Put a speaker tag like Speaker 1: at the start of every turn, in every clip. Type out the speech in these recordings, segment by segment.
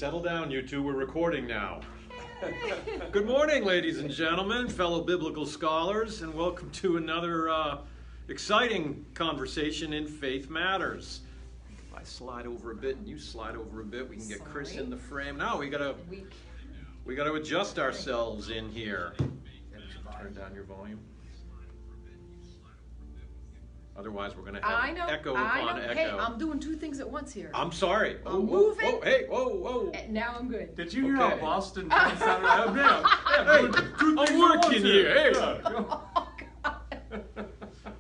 Speaker 1: Settle down, you two. We're recording now. Good morning, ladies and gentlemen, fellow biblical scholars, and welcome to another exciting conversation in Faith Matters. If I slide over a bit and you slide over a bit, we can get Chris in the frame. Now we gotta adjust ourselves in here. Turn down your volume. Otherwise, we're going to have echo upon echo.
Speaker 2: Hey, I'm doing two things at once here.
Speaker 1: I'm sorry.
Speaker 2: I'm moving.
Speaker 1: Whoa, hey, whoa.
Speaker 2: And now I'm good.
Speaker 3: Did you hear how Boston sounded?
Speaker 1: I'm working here. Hey.
Speaker 2: Oh, God.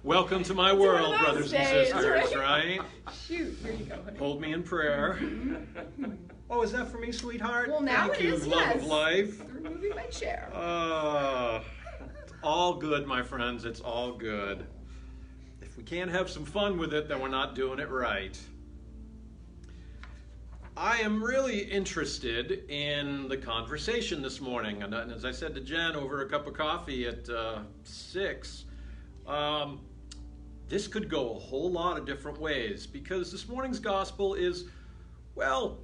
Speaker 1: Welcome to my world, brothers and sisters, right?
Speaker 2: Shoot, here you go.
Speaker 1: Hold me in prayer. Oh, is that for me, sweetheart?
Speaker 2: Well, now
Speaker 1: Thank
Speaker 2: it
Speaker 1: you,
Speaker 2: is,
Speaker 1: love
Speaker 2: yes.
Speaker 1: of life.
Speaker 2: You're moving my chair.
Speaker 1: It's all good, my friends. It's all good. If we can't have some fun with it, then we're not doing it right. I am really interested in the conversation this morning. And as I said to Jen over a cup of coffee at 6, this could go a whole lot of different ways, because this morning's gospel is, well,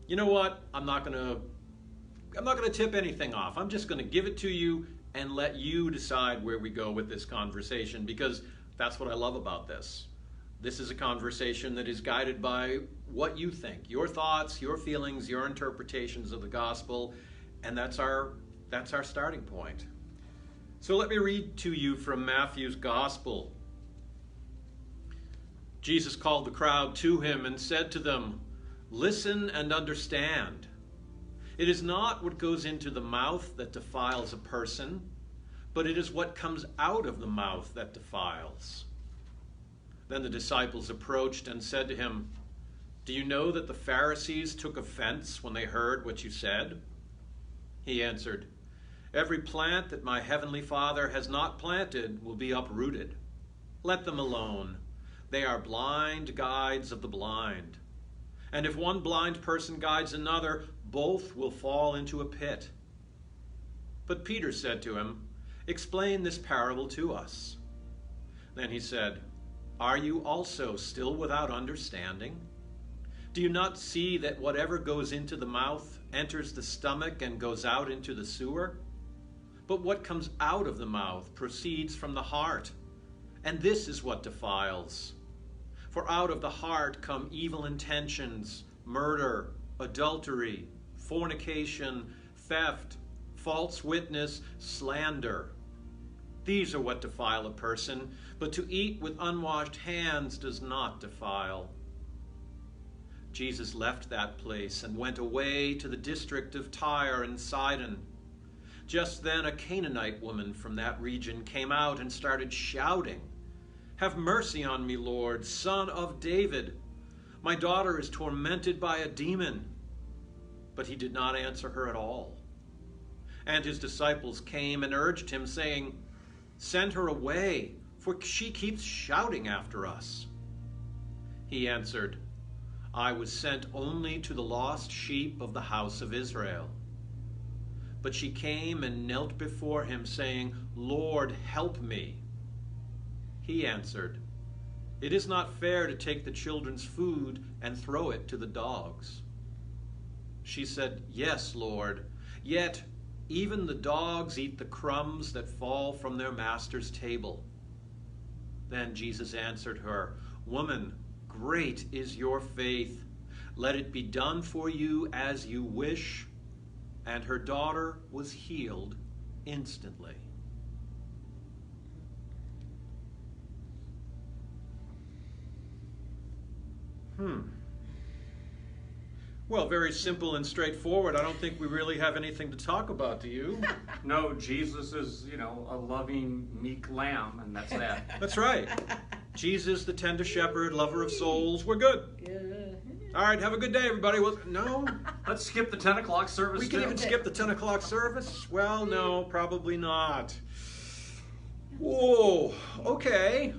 Speaker 1: you know what? I'm not going to tip anything off. I'm just going to give it to you and let you decide where we go with this conversation, because that's what I love about this. This is a conversation that is guided by what you think, your thoughts, your feelings, your interpretations of the gospel, and that's our starting point. So let me read to you from Matthew's gospel. Jesus called the crowd to him and said to them, "Listen and understand. It is not what goes into the mouth that defiles a person, but it is what comes out of the mouth that defiles." Then the disciples approached and said to him, "Do you know that the Pharisees took offense when they heard what you said?" He answered, "Every plant that my heavenly Father has not planted will be uprooted. Let them alone. They are blind guides of the blind. And if one blind person guides another, both will fall into a pit." But Peter said to him, "Explain this parable to us." Then he said, "Are you also still without understanding? Do you not see that whatever goes into the mouth enters the stomach and goes out into the sewer? But what comes out of the mouth proceeds from the heart, and this is what defiles. For out of the heart come evil intentions, murder, adultery, fornication, theft, false witness, slander. These are what defile a person, but to eat with unwashed hands does not defile." Jesus left that place and went away to the district of Tyre and Sidon. Just then a Canaanite woman from that region came out and started shouting, "Have mercy on me, Lord, Son of David. My daughter is tormented by a demon." But he did not answer her at all. And his disciples came and urged him, saying, "Send her away, for she keeps shouting after us." He answered, "I was sent only to the lost sheep of the house of Israel." But she came and knelt before him, saying, "Lord, help me." He answered, "It is not fair to take the children's food and throw it to the dogs." She said, "Yes, Lord, yet even the dogs eat the crumbs that fall from their master's table." Then Jesus answered her, "Woman, great is your faith. Let it be done for you as you wish." And her daughter was healed instantly. Well, very simple and straightforward. I don't think we really have anything to talk about, do you?
Speaker 3: No, Jesus is, a loving, meek lamb, and that's that.
Speaker 1: That's right. Jesus, the tender shepherd, lover of souls. We're good. All right, have a good day, everybody. Well, no?
Speaker 3: Let's skip the 10 o'clock service.
Speaker 1: We can even skip the 10 o'clock service? Well, no, probably not. Whoa, okay.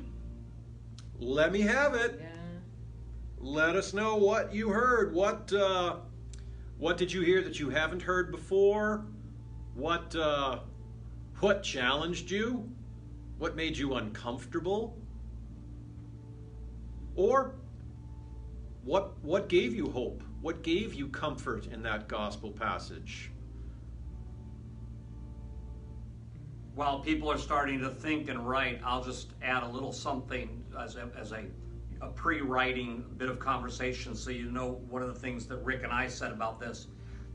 Speaker 1: Let me have it.
Speaker 2: Yeah.
Speaker 1: Let us know what you heard. What did you hear that you haven't heard before? What challenged you? What made you uncomfortable? Or what gave you hope? What gave you comfort in that gospel passage?
Speaker 3: While people are starting to think and write, I'll just add a little something as a pre-writing bit of conversation, so you know one of the things that Rick and I said about this.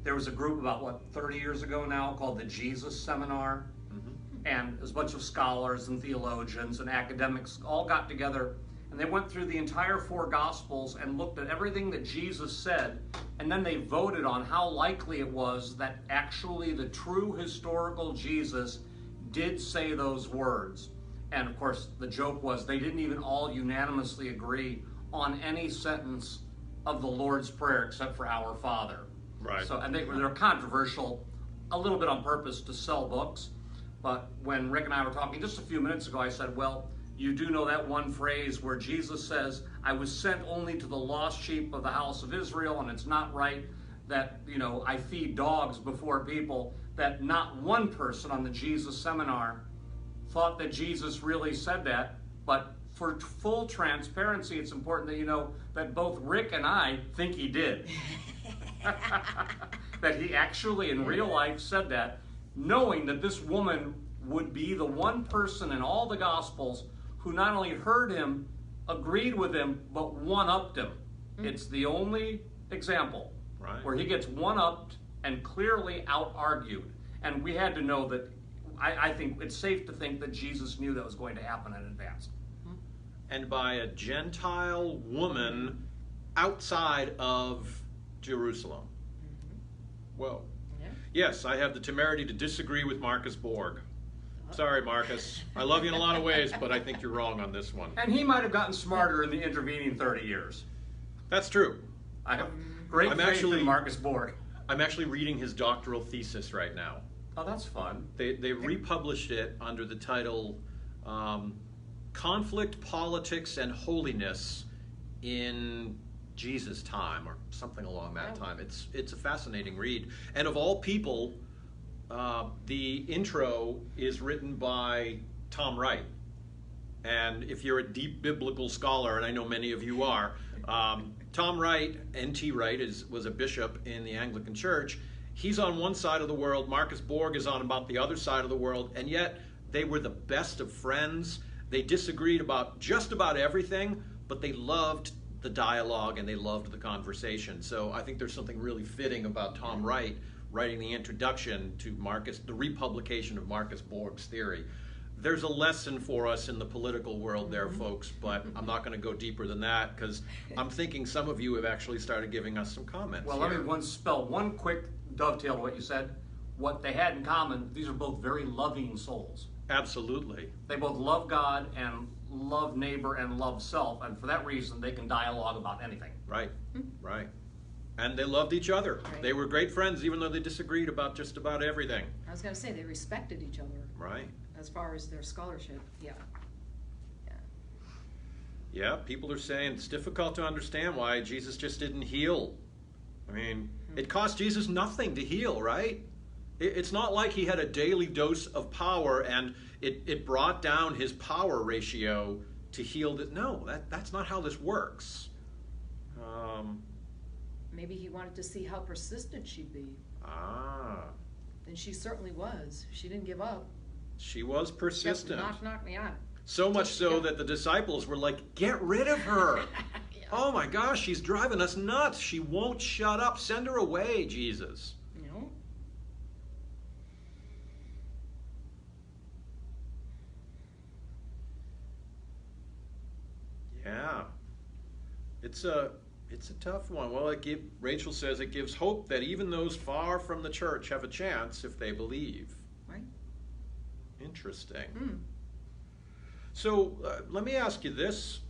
Speaker 3: There was a group about, 30 years ago now called the Jesus Seminar, and there's a bunch of scholars and theologians and academics all got together, and they went through the entire 4 Gospels and looked at everything that Jesus said, and then they voted on how likely it was that actually the true historical Jesus did say those words. And of course, the joke was they didn't even all unanimously agree on any sentence of the Lord's Prayer except for Our Father.
Speaker 1: Right.
Speaker 3: So, and they're controversial a little bit on purpose to sell books. But when Rick and I were talking just a few minutes ago, I said, well, you do know that one phrase where Jesus says, I was sent only to the lost sheep of the house of Israel, and it's not right that, I feed dogs before people. That not one person on the Jesus Seminar thought that Jesus really said that, but for full transparency, it's important that you know that both Rick and I think he did. That he actually in real life said that, knowing that this woman would be the one person in all the Gospels who not only heard him, agreed with him, but one-upped him. It's the only example where he gets one-upped and clearly out-argued. And we had to know that, I think it's safe to think that Jesus knew that was going to happen in advance.
Speaker 1: And by a Gentile woman outside of Jerusalem. Well, yes, I have the temerity to disagree with Marcus Borg. Sorry, Marcus. I love you in a lot of ways, but I think you're wrong on this one.
Speaker 3: And he might have gotten smarter in the intervening 30 years.
Speaker 1: That's true.
Speaker 3: I have great faith in Marcus Borg.
Speaker 1: I'm actually reading his doctoral thesis right now.
Speaker 3: Oh, that's fun.
Speaker 1: They republished it under the title Conflict, Politics, and Holiness in Jesus' Time, or something along that time. It's a fascinating read. And of all people, the intro is written by Tom Wright. And if you're a deep biblical scholar, and I know many of you are, Tom Wright, N.T. Wright, was a bishop in the Anglican Church. He's on one side of the world, Marcus Borg is on about the other side of the world, and yet they were the best of friends. They disagreed about just about everything, but they loved the dialogue and they loved the conversation. So I think there's something really fitting about Tom Wright writing the introduction to the republication of Marcus Borg's theory. There's a lesson for us in the political world there, folks, but I'm not going to go deeper than that because I'm thinking some of you have actually started giving us some comments.
Speaker 3: Well, let me spell one quick dovetail to what you said. What they had in common, these are both very loving souls.
Speaker 1: Absolutely.
Speaker 3: They both love God and love neighbor and love self, and for that reason they can dialogue about anything.
Speaker 1: Right, right. And they loved each other.
Speaker 2: Right.
Speaker 1: They were great friends even though they disagreed about just about everything.
Speaker 2: I was going to say they respected each other.
Speaker 1: Right.
Speaker 2: As far as their scholarship,
Speaker 1: Yeah, people are saying it's difficult to understand why Jesus just didn't heal. I mean, it cost Jesus nothing to heal, right? It's not like he had a daily dose of power and it brought down his power ratio to heal. No, that's not how this works.
Speaker 2: Maybe he wanted to see how persistent she'd be. And she certainly was. She didn't give up.
Speaker 1: She was persistent.
Speaker 2: Knock me out.
Speaker 1: So much so that the disciples were like, get rid of her. Oh my gosh, she's driving us nuts. She won't shut up. Send her away, Jesus.
Speaker 2: No.
Speaker 1: Yeah. It's a tough one. Well, Rachel says it gives hope that even those far from the church have a chance if they believe.
Speaker 2: Right.
Speaker 1: Interesting. So let me ask you this.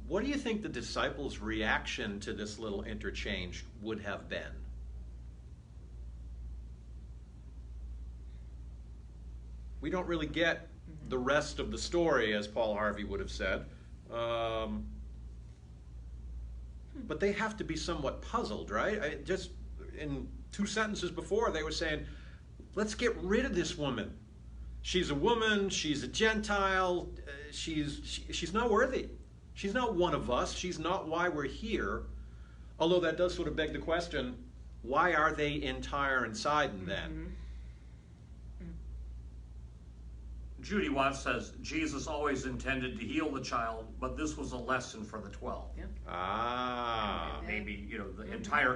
Speaker 1: What do you think the disciples' reaction to this little interchange would have been? We don't really get the rest of the story, as Paul Harvey would have said. But they have to be somewhat puzzled, right? Just in 2 sentences before, they were saying, let's get rid of this woman. She's a woman, she's a Gentile, she's not worthy. She's not one of us, she's not why we're here. Although that does sort of beg the question, why are they entire and Sidon then?
Speaker 3: Judy Watts says, Jesus always intended to heal the child, but this was a lesson for the 12.
Speaker 2: Yeah.
Speaker 1: Ah.
Speaker 3: Maybe, the entire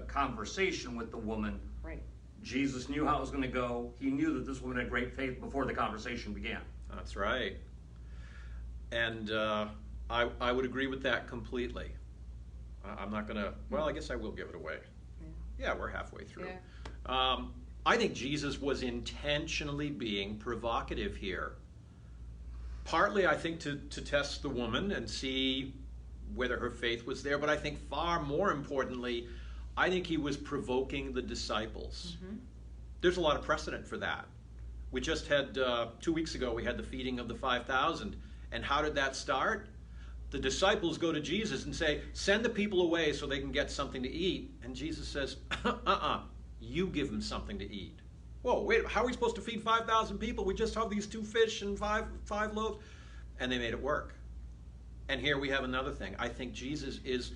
Speaker 3: conversation with the woman,
Speaker 2: Right.
Speaker 3: Jesus knew how it was going to go. He knew that this woman had great faith before the conversation began.
Speaker 1: That's right. And I would agree with that completely. I'm not going to, well, I guess I will give it away. Yeah, we're halfway through.
Speaker 2: Yeah.
Speaker 1: I think Jesus was intentionally being provocative here. Partly, I think, to test the woman and see whether her faith was there, but I think far more importantly, I think he was provoking the disciples. There's a lot of precedent for that. We just had, 2 weeks ago, we had the feeding of the 5,000. And how did that start? The disciples go to Jesus and say, send the people away so they can get something to eat. And Jesus says, you give them something to eat. Whoa, wait, how are we supposed to feed 5,000 people? We just have these 2 fish and five loaves. And they made it work. And here we have another thing. I think Jesus is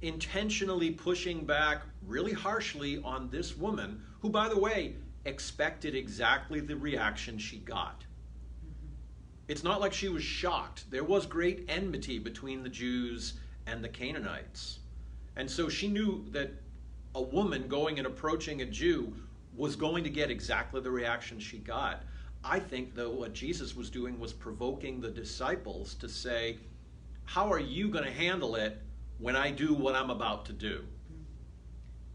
Speaker 1: intentionally pushing back really harshly on this woman, who, by the way, expected exactly the reaction she got. It's not like she was shocked. There was great enmity between the Jews and the Canaanites. And so she knew that a woman going and approaching a Jew was going to get exactly the reaction she got. I think, though, what Jesus was doing was provoking the disciples to say, how are you going to handle it when I do what I'm about to do?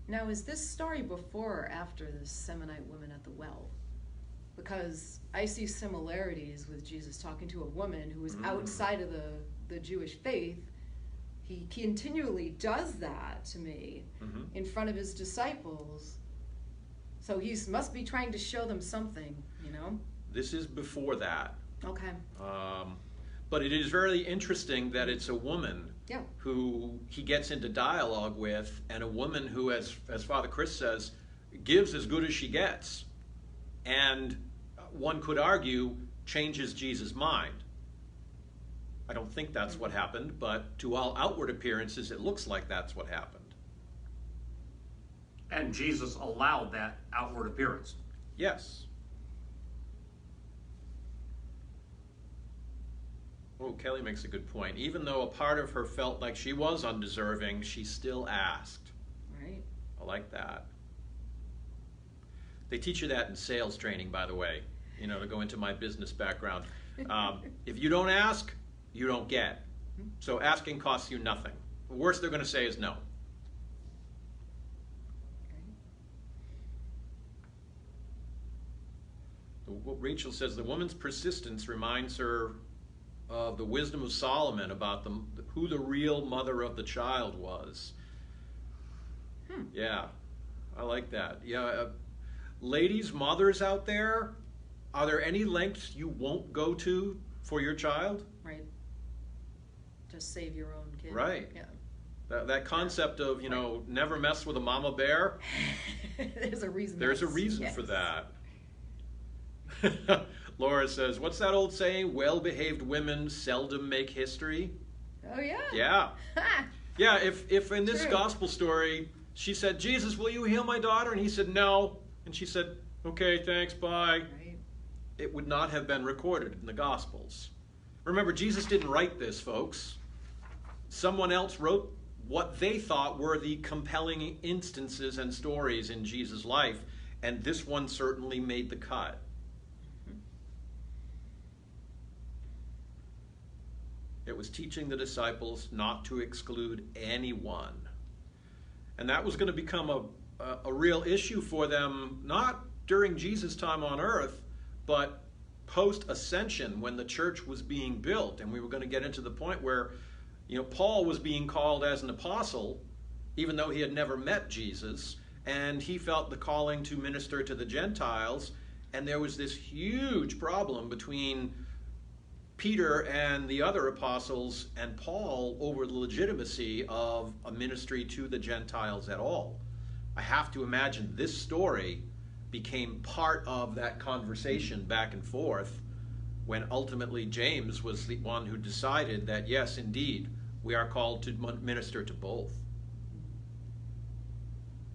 Speaker 2: Now, is this story before or after the Semonite woman at the well? Because I see similarities with Jesus talking to a woman who is outside of the Jewish faith. He continually does that to me in front of his disciples. So he must be trying to show them something,
Speaker 1: This is before that.
Speaker 2: Okay.
Speaker 1: But it is very interesting that it's a woman who he gets into dialogue with, and a woman who, as Father Chris says, gives as good as she gets. And one could argue, changes Jesus' mind. I don't think that's what happened, but to all outward appearances, it looks like that's what happened.
Speaker 3: And Jesus allowed that outward appearance.
Speaker 1: Yes. Oh, Kelly makes a good point. Even though a part of her felt like she was undeserving, she still asked.
Speaker 2: Right.
Speaker 1: I like that. They teach you that in sales training, by the way, to go into my business background. If you don't ask, you don't get. So asking costs you nothing. The worst they're going to say is no. What Rachel says, the woman's persistence reminds her of the wisdom of Solomon about who the real mother of the child was. Yeah, I like that. Yeah, ladies, mothers out there, are there any lengths you won't go to for your child?
Speaker 2: Right. Just save your own kid.
Speaker 1: Right.
Speaker 2: Yeah.
Speaker 1: That concept of, never mess with a mama bear.
Speaker 2: There's a reason.
Speaker 1: There's a reason for that. Laura says, what's that old saying? Well-behaved women seldom make history.
Speaker 2: Oh, yeah.
Speaker 1: Yeah. Yeah, if in this gospel story, she said, Jesus, will you heal my daughter? And he said, no. And she said, okay, thanks, bye.
Speaker 2: Right.
Speaker 1: It would not have been recorded in the Gospels. Remember, Jesus didn't write this, folks. Someone else wrote what they thought were the compelling instances and stories in Jesus' life, and this one certainly made the cut. It was teaching the disciples not to exclude anyone. And that was going to become a real issue for them, not during Jesus' time on earth, but post-ascension, when the church was being built. And we were going to get into the point where, Paul was being called as an apostle, even though he had never met Jesus, and he felt the calling to minister to the Gentiles. And there was this huge problem between Peter and the other apostles and Paul over the legitimacy of a ministry to the Gentiles at all. I have to imagine this story became part of that conversation back and forth when ultimately James was the one who decided that, yes, indeed, We are called to minister to both.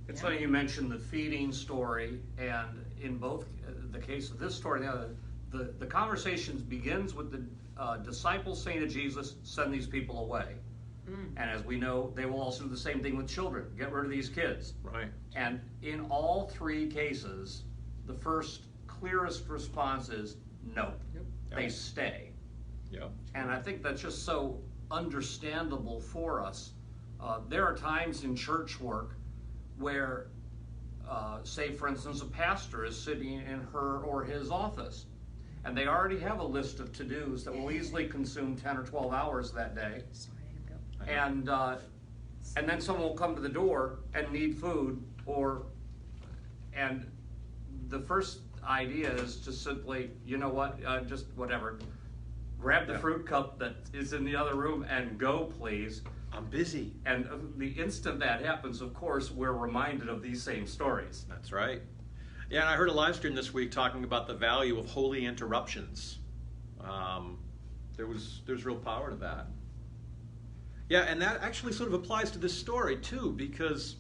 Speaker 3: It's funny you mentioned the feeding story, and in both the case of this story and the other, the conversations begins with the disciples saying to Jesus, send these people away. And as we know, they will also do the same thing with children. Get rid of these kids.
Speaker 1: Right.
Speaker 3: And in all three cases, the first clearest response is no.
Speaker 2: Yep.
Speaker 3: They stay.
Speaker 1: Yep.
Speaker 3: And I think that's just so understandable for us. There are times in church work where, say for instance, a pastor is sitting in her or his office, and they already have a list of to-dos that will easily consume 10 or 12 hours that day. And then someone will come to the door and need food, and the first idea is just simply, you know what, just whatever, grab the fruit cup that is in the other room and go, please.
Speaker 1: I'm busy.
Speaker 3: And the instant that happens, of course, we're reminded of these same stories.
Speaker 1: That's right. Yeah, and I heard a live stream this week talking about the value of holy interruptions. There's real power to that. Yeah, and that actually sort of applies to this story too, because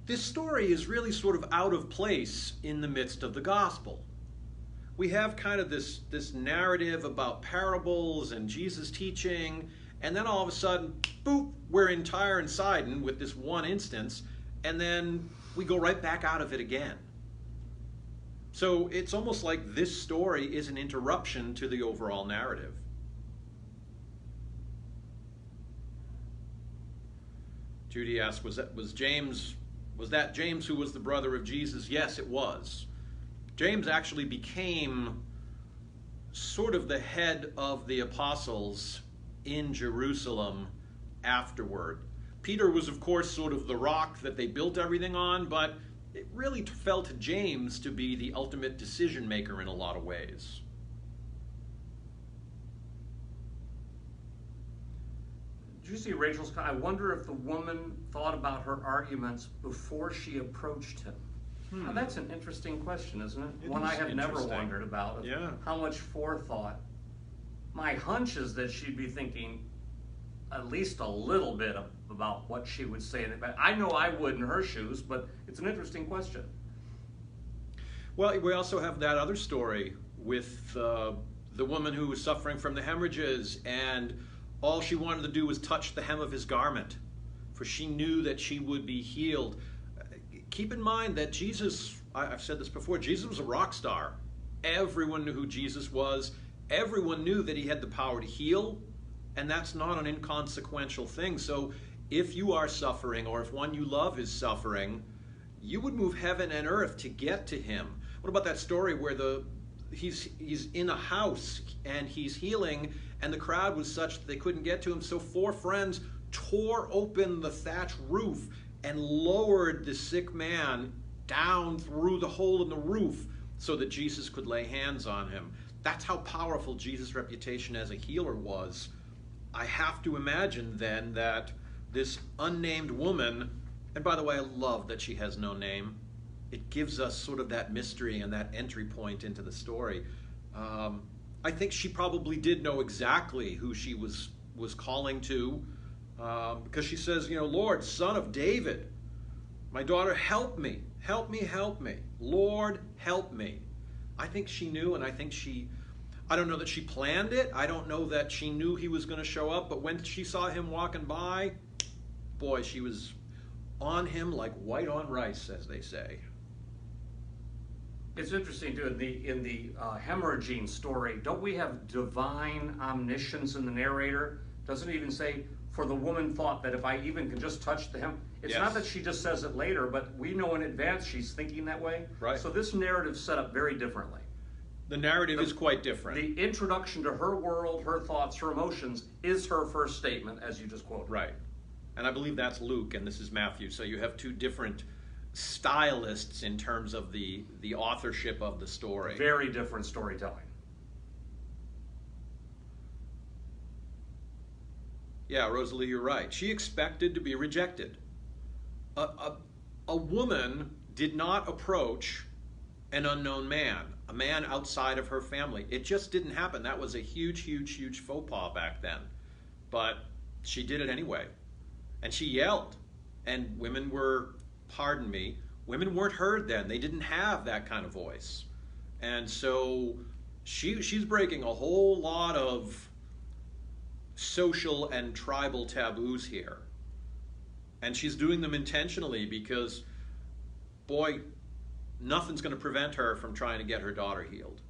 Speaker 1: this story is really sort of out of place in the midst of the gospel. We have kind of this narrative about parables and Jesus teaching, and then all of a sudden, boop, we're in Tyre and Sidon with this one instance, and then we go right back out of it again. So it's almost like this story is an interruption to the overall narrative. Judy asked, was that James who was the brother of Jesus? Yes, it was. James actually became sort of the head of the apostles in Jerusalem afterward. Peter was, of course, sort of the rock that they built everything on, but it really fell to James to be the ultimate decision maker in a lot of ways.
Speaker 3: Did you see Rachel's comment? I wonder if the woman thought about her arguments before she approached him. Now that's an interesting question, isn't it? One I have never wondered about.
Speaker 1: Yeah.
Speaker 3: How much forethought. My hunch is that she'd be thinking at least a little bit about what she would say. I know I would in her shoes, but it's an interesting question.
Speaker 1: Well, we also have that other story with the woman who was suffering from the hemorrhages, and all she wanted to do was touch the hem of his garment, for she knew that she would be healed. Keep in mind that Jesus, I've said this before, Jesus was a rock star. Everyone knew who Jesus was. Everyone knew that he had the power to heal, and that's not an inconsequential thing. So if you are suffering, or if one you love is suffering, you would move heaven and earth to get to him. What about that story where he's in a house and he's healing, and the crowd was such that they couldn't get to him, so 4 friends tore open the thatch roof and lowered the sick man down through the hole in the roof so that Jesus could lay hands on him. That's how powerful Jesus' reputation as a healer was. I have to imagine then that this unnamed woman, and by the way, I love that she has no name. It gives us sort of that mystery and that entry point into the story. I think she probably did know exactly who she was calling to, because she says, Lord, Son of David, my daughter, help me, help me, help me. Lord, help me. I think she knew, and I don't know that she planned it. I don't know that she knew he was going to show up, but when she saw him walking by, boy, she was on him like white on rice, as they say.
Speaker 3: It's interesting, too, in the hemorrhaging story, don't we have divine omniscience in the narrator? Doesn't it even say, for the woman thought that if I even can just touch the hem... It's
Speaker 1: Yes.
Speaker 3: not that she just says it later, but we know in advance she's thinking that way.
Speaker 1: Right.
Speaker 3: So this narrative's set up very differently.
Speaker 1: The narrative is quite different.
Speaker 3: The introduction to her world, her thoughts, her emotions is her first statement, as you just quoted.
Speaker 1: Right. And I believe that's Luke, and this is Matthew. So you have 2 different stylists in terms of the authorship of the story.
Speaker 3: Very different storytelling.
Speaker 1: Yeah, Rosalie, you're right. She expected to be rejected. A woman did not approach an unknown man, a man outside of her family. It just didn't happen. That was a huge, huge, huge faux pas back then. But she did it anyway. And she yelled. And women were, pardon me, women weren't heard then. They didn't have that kind of voice. And so she's breaking a whole lot of social and tribal taboos here. And she's doing them intentionally because, boy, nothing's going to prevent her from trying to get her daughter healed.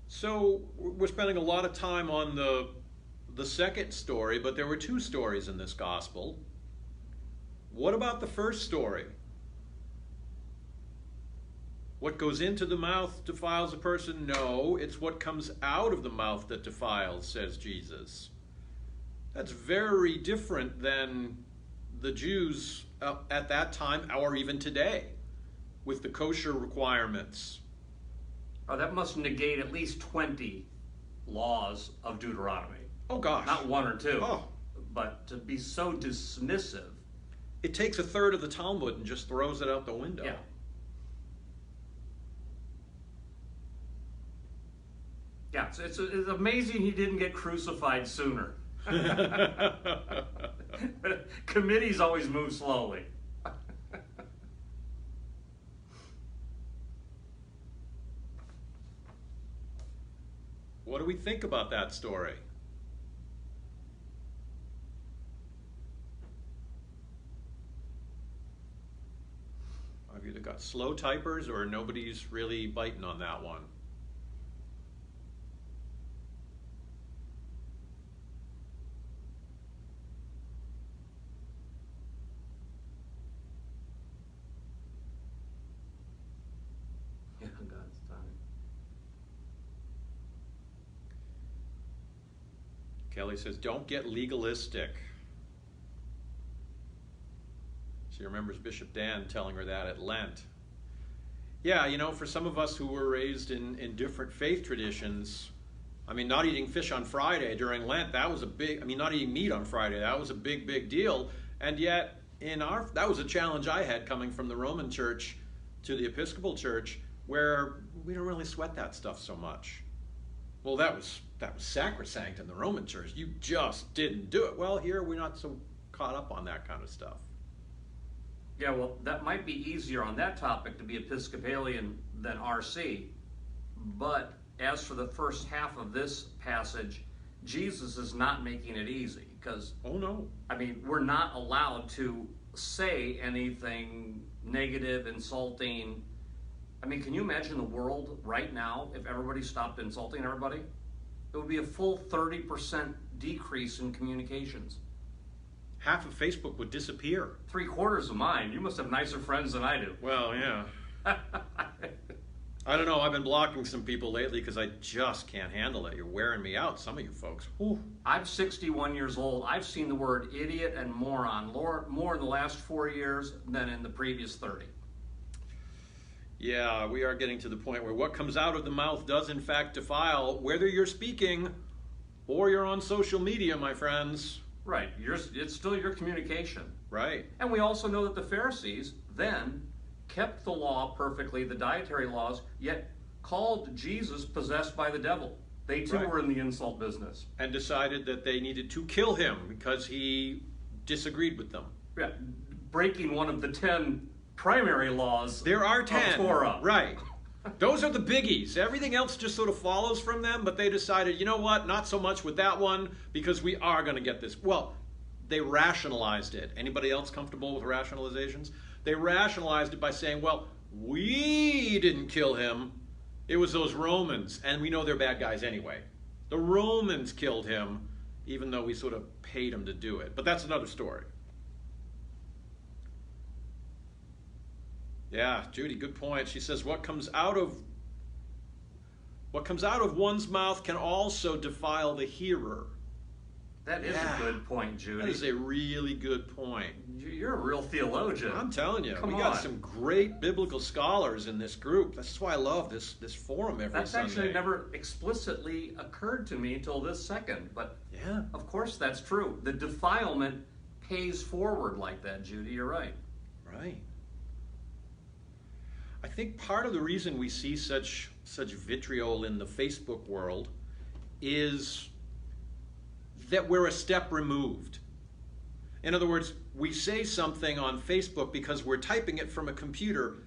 Speaker 1: So we're spending a lot of time on the second story, but there were two stories in this gospel. What about the first story? What goes into the mouth defiles a person? No, it's what comes out of the mouth that defiles, says Jesus. That's very different than the Jews at that time, or even today, with the kosher requirements.
Speaker 3: Oh, that must negate at least 20 laws of Deuteronomy.
Speaker 1: Oh, gosh.
Speaker 3: Not one or two.
Speaker 1: Oh.
Speaker 3: But to be so dismissive.
Speaker 1: It takes a third of the Talmud and just throws it out the window.
Speaker 3: Yeah. Yeah, it's amazing he didn't get crucified sooner. Committees always move slowly.
Speaker 1: What do we think about that story? I've either got slow typers or nobody's really biting on that one.
Speaker 3: Yeah, God's timing.
Speaker 1: Kelly says, don't get legalistic. She remembers Bishop Dan telling her that at Lent. Yeah, you know, for some of us who were raised in different faith traditions, I mean, not eating fish on Friday during Lent, that was a big, I mean, not eating meat on Friday, that was a big, big deal. And yet, that was a challenge I had coming from the Roman Church to the Episcopal Church, where we don't really sweat that stuff so much. Well, that was sacrosanct in the Roman Church. You just didn't do it. Well, here we're not so caught up on that kind of stuff.
Speaker 3: Yeah, well, that might be easier on that topic to be Episcopalian than RC. But as for the first half of this passage, Jesus is not making it easy because,
Speaker 1: oh no,
Speaker 3: I mean, we're not allowed to say anything negative, insulting. I mean, can you imagine the world right now if everybody stopped insulting everybody? It would be a full 30% decrease in communications.
Speaker 1: Half of Facebook would disappear.
Speaker 3: 3/4 of mine. You must have nicer friends than I do.
Speaker 1: Well, yeah. I don't know. I've been blocking some people lately because I just can't handle it. You're wearing me out, some of you folks. Whew.
Speaker 3: I'm 61 years old. I've seen the word idiot and moron more in the last 4 years than in the previous 30.
Speaker 1: Yeah, we are getting to the point where what comes out of the mouth does in fact defile, whether you're speaking or you're on social media, my friends.
Speaker 3: Right. It's still your communication.
Speaker 1: Right.
Speaker 3: And we also know that the Pharisees then kept the law perfectly, the dietary laws, yet called Jesus possessed by the devil. They too were in the insult business.
Speaker 1: And decided that they needed to kill him because he disagreed with them.
Speaker 3: Yeah, breaking one of the 10 primary laws.
Speaker 1: There are 10.
Speaker 3: Of Torah.
Speaker 1: Right. Those are the biggies. Everything else just sort of follows from them, but they decided, you know what, not so much with that one because we are going to get this. Well, they rationalized it. Anybody else comfortable with rationalizations? They rationalized it by saying, well, we didn't kill him. It was those Romans, and we know they're bad guys anyway. The Romans killed him, even though we sort of paid them to do it. But that's another story. Yeah, Judy, good point. She says, what comes out of one's mouth can also defile the hearer.
Speaker 3: That is a good point, Judy.
Speaker 1: That is a really good point.
Speaker 3: You're a real theologian.
Speaker 1: I'm telling you,
Speaker 3: Come
Speaker 1: we got
Speaker 3: on.
Speaker 1: some great biblical scholars in this group. That's why I love this forum every
Speaker 3: That's
Speaker 1: Sunday.
Speaker 3: actually never explicitly occurred to me until this second, but
Speaker 1: Yeah.
Speaker 3: of course that's true. The defilement pays forward like that, Judy. You're right.
Speaker 1: Right. I think part of the reason we see such such vitriol in the Facebook world is that we're a step removed. In other words, we say something on Facebook because we're typing it from a computer,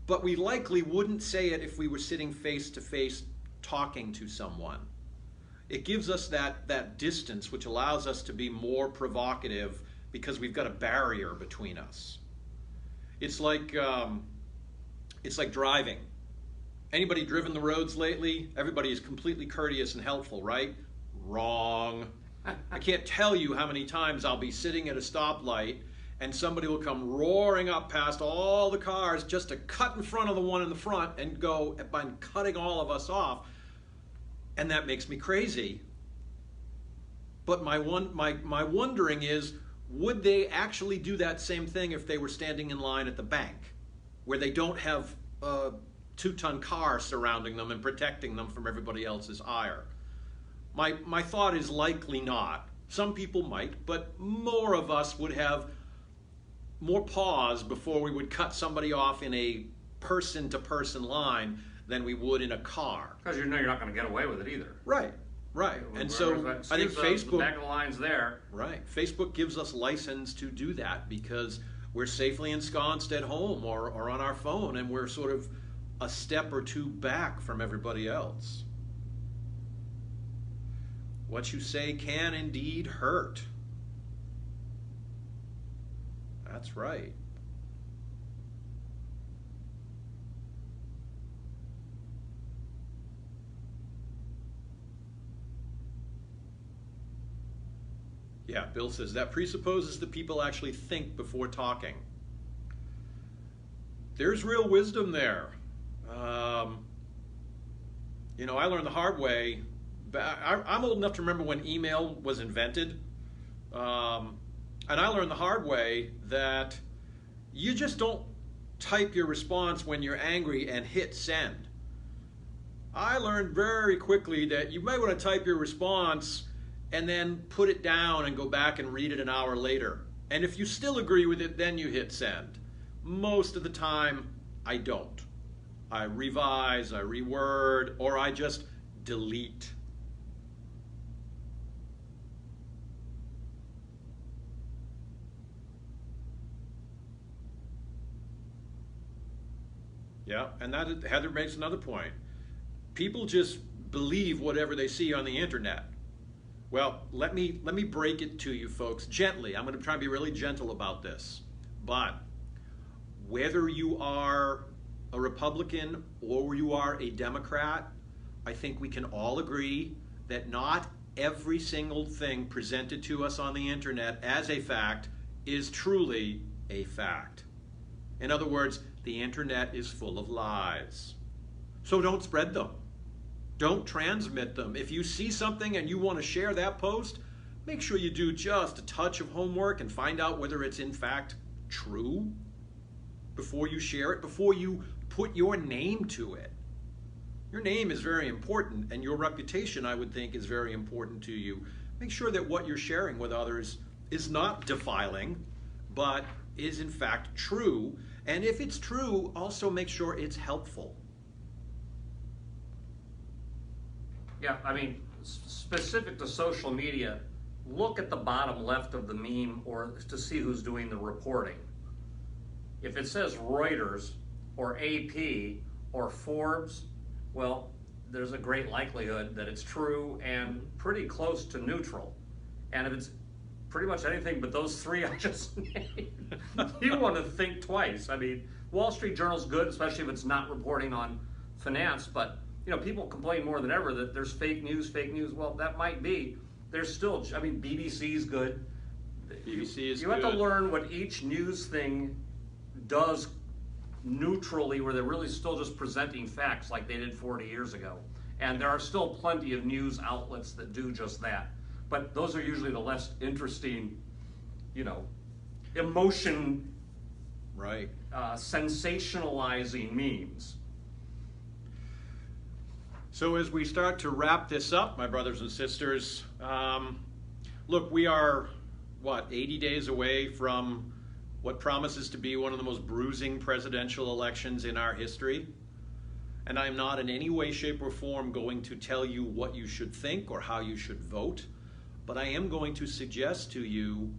Speaker 1: but we likely wouldn't say it if we were sitting face to face talking to someone. It gives us that distance, which allows us to be more provocative because we've got a barrier between us. It's like driving. Anybody driven the roads lately? Everybody is completely courteous and helpful, right? Wrong. I can't tell you how many times I'll be sitting at a stoplight and somebody will come roaring up past all the cars just to cut in front of the one in the front and go by cutting all of us off. And that makes me crazy. But my wondering is, would they actually do that same thing if they were standing in line at the bank, where they don't have a 2-ton car surrounding them and protecting them from everybody else's ire? My thought is likely not. Some people might, but more of us would have more pause before we would cut somebody off in a person-to-person line than we would in a car.
Speaker 3: Because you know you're not going to get away with it either.
Speaker 1: Right. And so I think Facebook...
Speaker 3: The back of the line's there.
Speaker 1: Right. Facebook gives us license to do that because we're safely ensconced at home or on our phone, and we're sort of a step or two back from everybody else. What you say can indeed hurt. That's right. Yeah, Bill says that presupposes that people actually think before talking. There's real wisdom there. I learned the hard way. I'm old enough to remember when email was invented. And I learned the hard way that you just don't type your response when you're angry and hit send. I learned very quickly that you might want to type your response and then put it down and go back and read it an hour later. And if you still agree with it, then you hit send. Most of the time, I don't. I revise, I reword, or I just delete. Yeah, and that Heather makes another point. People just believe whatever they see on the internet. Well, let me break it to you folks gently. I'm going to try and be really gentle about this. But whether you are a Republican or you are a Democrat, I think we can all agree that not every single thing presented to us on the internet as a fact is truly a fact. In other words, the internet is full of lies. So don't spread them. Don't transmit them. If you see something and you want to share that post, make sure you do just a touch of homework and find out whether it's in fact true before you share it, before you put your name to it. Your name is very important, and your reputation, I would think, is very important to you. Make sure that what you're sharing with others is not defiling, but is in fact true. And if it's true, also make sure it's helpful.
Speaker 3: Yeah, I mean, specific to social media, look at the bottom left of the meme or to see who's doing the reporting. If it says Reuters or AP or Forbes, well, there's a great likelihood that it's true and pretty close to neutral. And if it's pretty much anything but those three I just named, you want to think twice. I mean, Wall Street Journal's good, especially if it's not reporting on finance, but people complain more than ever that there's fake news. Well, that might be. There's still, BBC's good.
Speaker 1: BBC is good.
Speaker 3: You have to learn what each news thing does neutrally, where they're really still just presenting facts like they did 40 years ago. And there are still plenty of news outlets that do just that. But those are usually the less interesting, emotion,
Speaker 1: right?
Speaker 3: Sensationalizing memes.
Speaker 1: So as we start to wrap this up, my brothers and sisters, look, we are, 80 days away from what promises to be one of the most bruising presidential elections in our history. And I am not in any way, shape, or form going to tell you what you should think or how you should vote, but I am going to suggest to you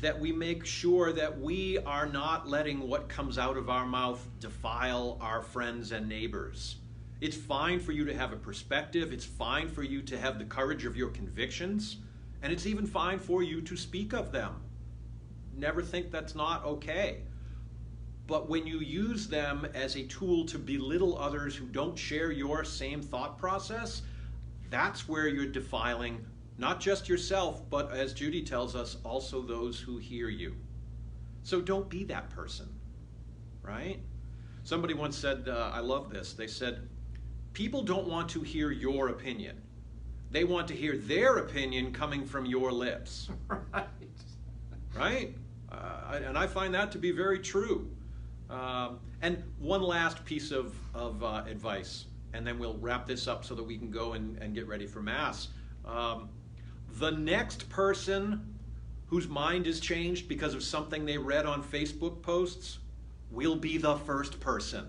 Speaker 1: that we make sure that we are not letting what comes out of our mouth defile our friends and neighbors. It's fine for you to have a perspective. It's fine for you to have the courage of your convictions. And it's even fine for you to speak of them. Never think that's not okay. But when you use them as a tool to belittle others who don't share your same thought process, that's where you're defiling not just yourself, but as Judy tells us, also those who hear you. So don't be that person, right? Somebody once said, I love this, they said, people don't want to hear your opinion. They want to hear their opinion coming from your lips.
Speaker 3: Right.
Speaker 1: Right? And I find that to be very true. And one last piece of advice, and then we'll wrap this up so that we can go and get ready for Mass. The next person whose mind is changed because of something they read on Facebook posts will be the first person.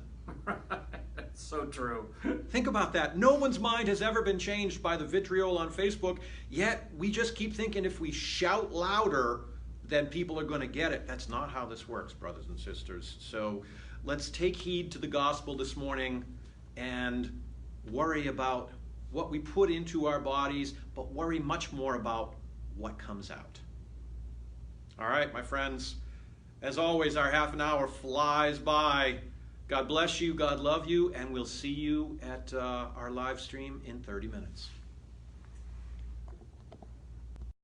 Speaker 3: That's so true.
Speaker 1: Think about that. No one's mind has ever been changed by the vitriol on Facebook, yet we just keep thinking if we shout louder, then people are going to get it. That's not how this works, brothers and sisters. So let's take heed to the gospel this morning and worry about what we put into our bodies, but worry much more about what comes out. All right, my friends, as always, our half an hour flies by. God bless you, God love you, and we'll see you at our live stream in 30 minutes.